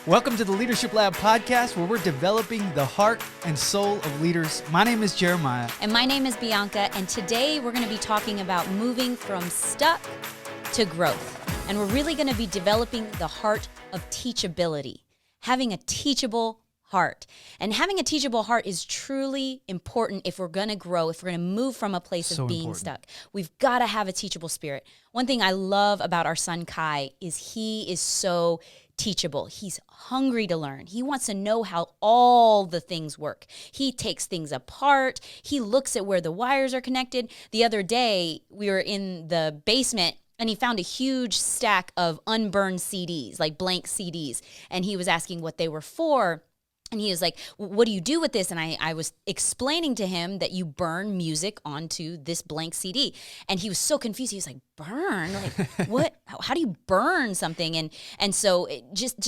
Welcome to the Leadership Lab podcast, where we're developing the heart and soul of leaders. My name is Jeremiah. And my name is Bianca, and today we're going to be talking about moving from stuck to growth. And we're really going to be developing the heart of teachability, having a teachable heart. And having a teachable heart is truly important if we're going to grow, if we're going to move from a place of being stuck. We've got to have a teachable spirit. One thing I love about our son Kai is he is so teachable. He's hungry to learn. He wants to know how all the things work. He takes things apart. He looks at where the wires are connected. The other day, we were in the basement and he found a huge stack of unburned CDs, like blank CDs. And he was asking what they were for. And he was like, what do you do with this? And I was explaining to him that you burn music onto this blank CD. And he was so confused. He was like, burn? Like, what? How do you burn something? And so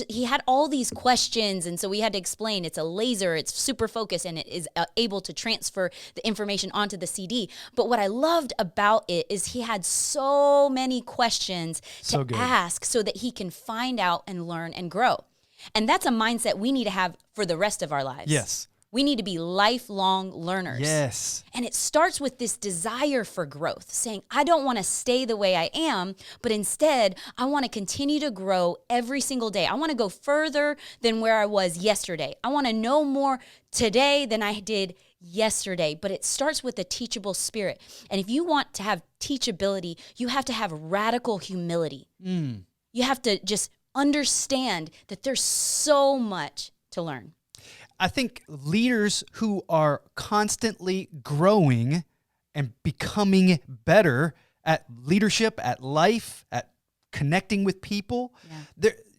he had all these questions. And so we had to explain it's a laser, it's super focused, and it is able to transfer the information onto the CD. But what I loved about it is he had so many questions to ask so that he can find out and learn and grow. And that's a mindset we need to have for the rest of our lives. Yes. We need to be lifelong learners. Yes. And it starts with this desire for growth, saying, I don't want to stay the way I am, but instead, I want to continue to grow every single day. I want to go further than where I was yesterday. I want to know more today than I did yesterday. But it starts with a teachable spirit. And if you want to have teachability, you have to have radical humility. You have to just understand that there's so much to learn. I think leaders who are constantly growing and becoming better at leadership, at life, at connecting with people,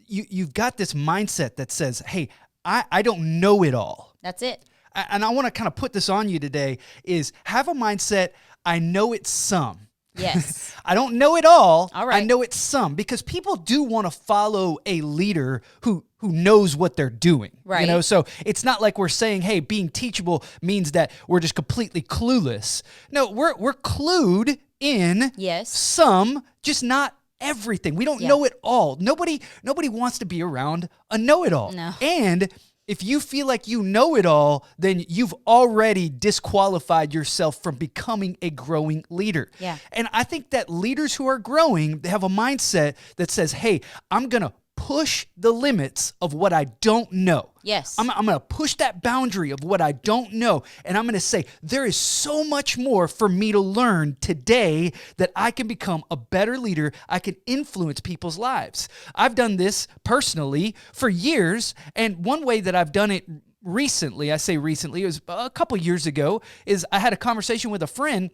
you've got this mindset that says, hey, I don't know it all. That's it. And I want to kind of put this on you today is have a mindset, I know it's some. Yes. I don't know it all. All right. I know it's some, because people do want to follow a leader who knows what they're doing. Right. You know, so it's not like we're saying, hey, being teachable means that we're just completely clueless. No, we're clued in some, just not everything. We don't know it all. Nobody wants to be around a know-it-all. No. And if you feel like you know it all, then you've already disqualified yourself from becoming a growing leader. Yeah. And I think that leaders who are growing, they have a mindset that says, hey, I'm going to push the limits of what I don't know. Yes. I'm going to push that boundary of what I don't know. And I'm going to say, there is so much more for me to learn today that I can become a better leader. I can influence people's lives. I've done this personally for years. And one way that I've done it recently, I say recently, it was a couple years ago, is I had a conversation with a friend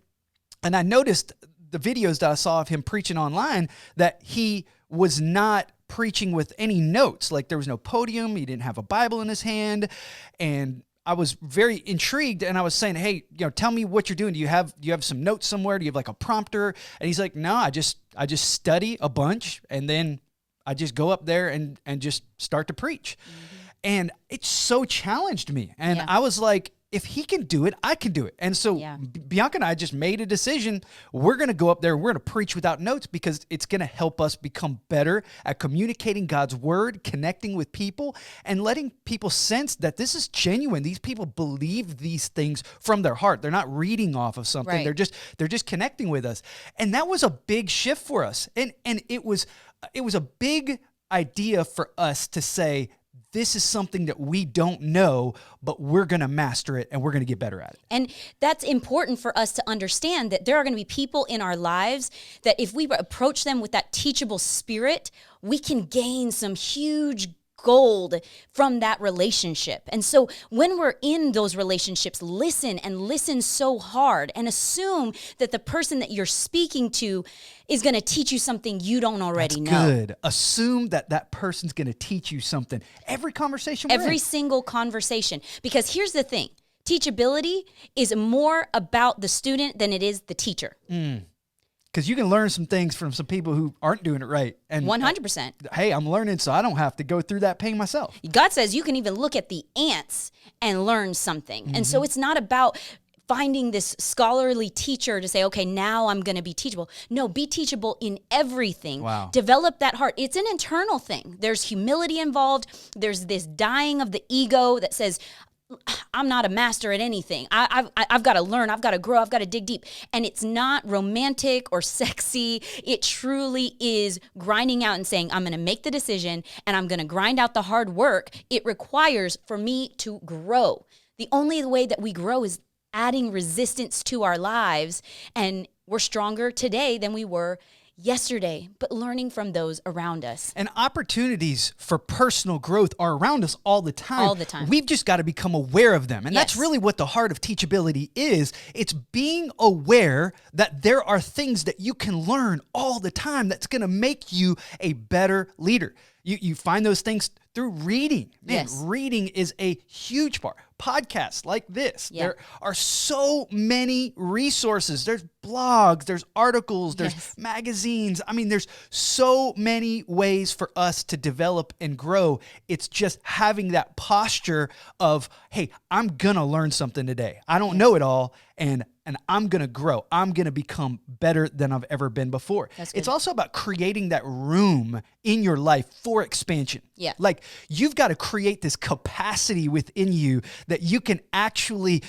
and I noticed the videos that I saw of him preaching online that he was not preaching with any notes. Like there was no podium. He didn't have a Bible in his hand. And I was very intrigued. And I was saying, hey, tell me what you're doing. Do you have some notes somewhere? Do you have like a prompter? And he's like, no, I just study a bunch. And then I just go up there and just start to preach. Mm-hmm. And it so challenged me. And I was like, if he can do it, I can do it. And so Bianca and I just made a decision. We're going to go up there. We're going to preach without notes because it's going to help us become better at communicating God's word, connecting with people, and letting people sense that this is genuine. These people believe these things from their heart. They're not reading off of something. Right. They're just connecting with us. And that was a big shift for us. And it was a big idea for us to say, this is something that we don't know, but we're going to master it and we're going to get better at it. And that's important for us to understand that there are going to be people in our lives that if we approach them with that teachable spirit, we can gain some huge gold from that relationship. And so when we're in those relationships, listen so hard and assume that the person that you're speaking to is going to teach you something you don't already know. Good. Assume that person's going to teach you something. Every conversation Every single conversation. Because here's the thing. Teachability is more about the student than it is the teacher. Because you can learn some things from some people who aren't doing it right. And 100%. Hey, I'm learning so I don't have to go through that pain myself. God says you can even look at the ants and learn something. And so it's not about finding this scholarly teacher to say, okay, now I'm going to be teachable. No, be teachable in everything. Wow. Develop that heart. It's an internal thing. There's humility involved. There's this dying of the ego that says, I'm not a master at anything. I've got to learn. I've got to grow. I've got to dig deep. And it's not romantic or sexy. It truly is grinding out and saying, I'm going to make the decision and I'm going to grind out the hard work it requires for me to grow. The only way that we grow is adding resistance to our lives. And we're stronger today than we were yesterday, but learning from those around us. And opportunities for personal growth are around us all the time. All the time. We've just got to become aware of them. And that's Yes. really what the heart of teachability is. It's being aware that there are things that you can learn all the time that's going to make you a better leader. You find those things through reading. Man, Yes. reading is a huge part. Podcasts like this. Yeah. There are so many resources. There's blogs, there's articles, there's Yes. magazines. I mean, there's so many ways for us to develop and grow. It's just having that posture of, hey, I'm going to learn something today. I don't know it all, and I'm going to grow. I'm going to become better than I've ever been before. That's It's good. also about creating that room in your life for expansion. Yeah. Like, you've got to create this capacity within you that you can actually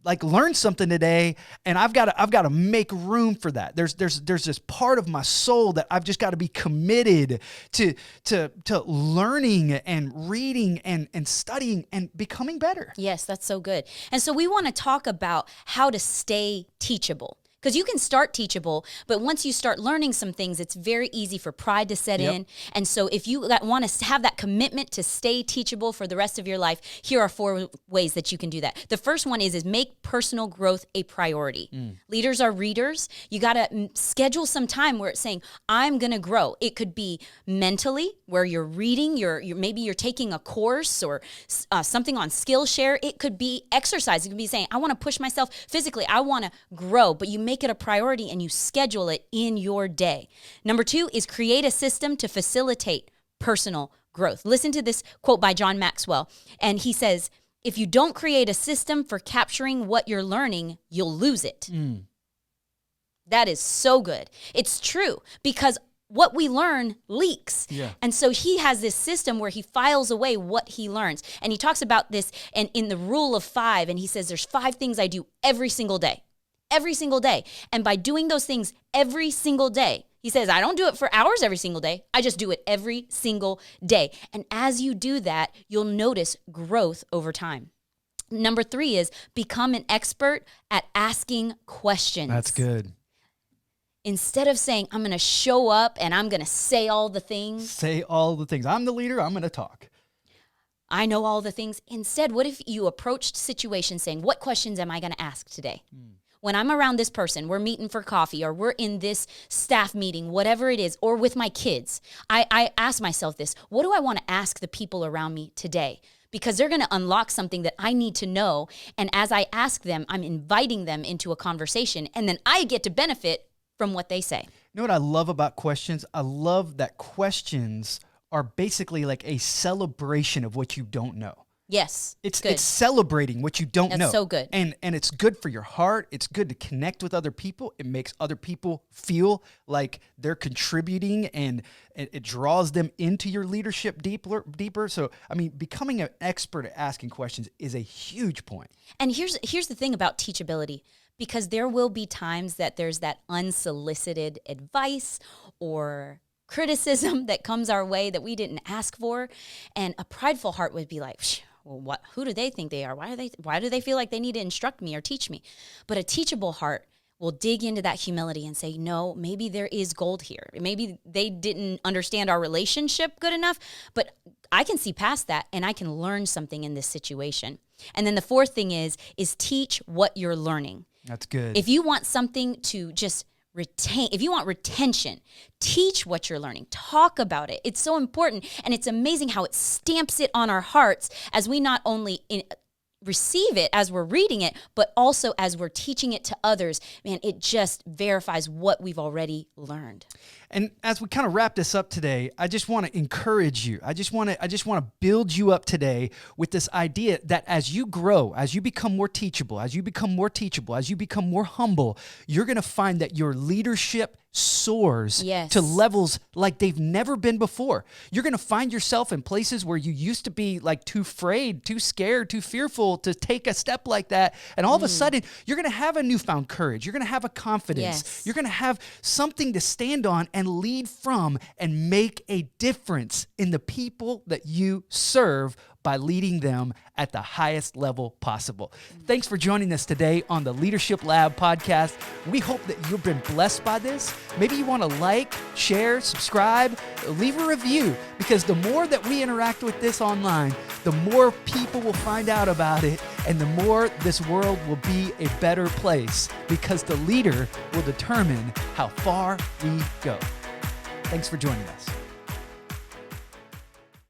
like learn something today, and I've got to make room for that. There's this part of my soul that I've just got to be committed to learning and reading and studying and becoming better. Yes, that's so good. And so we want to talk about how to stay teachable. Because you can start teachable, but once you start learning some things, it's very easy for pride to set in. And so if you want to have that commitment to stay teachable for the rest of your life, here are 4 ways that you can do that. The first one is make personal growth a priority. Leaders are readers. You got to schedule some time where it's saying, I'm going to grow. It could be mentally, where you're reading, maybe you're taking a course or something on Skillshare. It could be exercise. It could be saying, I want to push myself physically. I want to grow, but you make it a priority and you schedule it in your day. Number 2 is create a system to facilitate personal growth. Listen to this quote by John Maxwell. And he says, if you don't create a system for capturing what you're learning, you'll lose it. That is so good. It's true, because what we learn leaks. Yeah. And so he has this system where he files away what he learns. And he talks about this and in the rule of 5. And he says, there's 5 things I do every single day. Every single day. And by doing those things every single day, he says, I don't do it for hours every single day. I just do it every single day. And as you do that, you'll notice growth over time. Number 3 is become an expert at asking questions. That's good. Instead of saying, I'm going to show up and I'm going to say all the things. Say all the things. I'm the leader. I'm going to talk. I know all the things. Instead, what if you approached situations saying, what questions am I going to ask today? When I'm around this person, we're meeting for coffee or we're in this staff meeting, whatever it is, or with my kids, I ask myself this, what do I want to ask the people around me today? Because they're going to unlock something that I need to know. And as I ask them, I'm inviting them into a conversation, and then I get to benefit from what they say. You know what I love about questions? I love that questions are basically like a celebration of what you don't know. Yes, It's good. celebrating what you don't know. That's so good. And it's good for your heart. It's good to connect with other people. It makes other people feel like they're contributing, and it draws them into your leadership deeper. So, I mean, becoming an expert at asking questions is a huge point. And here's the thing about teachability, because there will be times that there's that unsolicited advice or criticism that comes our way that we didn't ask for. And a prideful heart would be like, well, who do they think they are? Why do they feel like they need to instruct me or teach me? But a teachable heart will dig into that humility and say, no, maybe there is gold here. Maybe they didn't understand our relationship good enough, but I can see past that and I can learn something in this situation. And then the 4th thing is teach what you're learning. That's good. If you want something to just retain, if you want retention, teach what you're learning. Talk about it. It's so important. And it's amazing how it stamps it on our hearts as we not only receive it as we're reading it, but also as we're teaching it to others. Man, it just verifies what we've already learned. And as we kind of wrap this up today, I just want to encourage you. I just want to build you up today with this idea that as you grow, as you become more teachable, as you become more teachable, as you become more humble, you're going to find that your leadership soars to levels like they've never been before. You're going to find yourself in places where you used to be like too afraid, too scared, too fearful to take a step like that. And all of a sudden, you're going to have a newfound courage. You're going to have a confidence. You're going to have something to stand on and lead from and make a difference in the people that you serve by leading them at the highest level possible. Thanks for joining us today on the Leadership Lab podcast. We hope that you've been blessed by this. Maybe you want to like, share, subscribe, leave a review, because the more that we interact with this online, the more people will find out about it, and the more this world will be a better place, because the leader will determine how far we go. Thanks for joining us.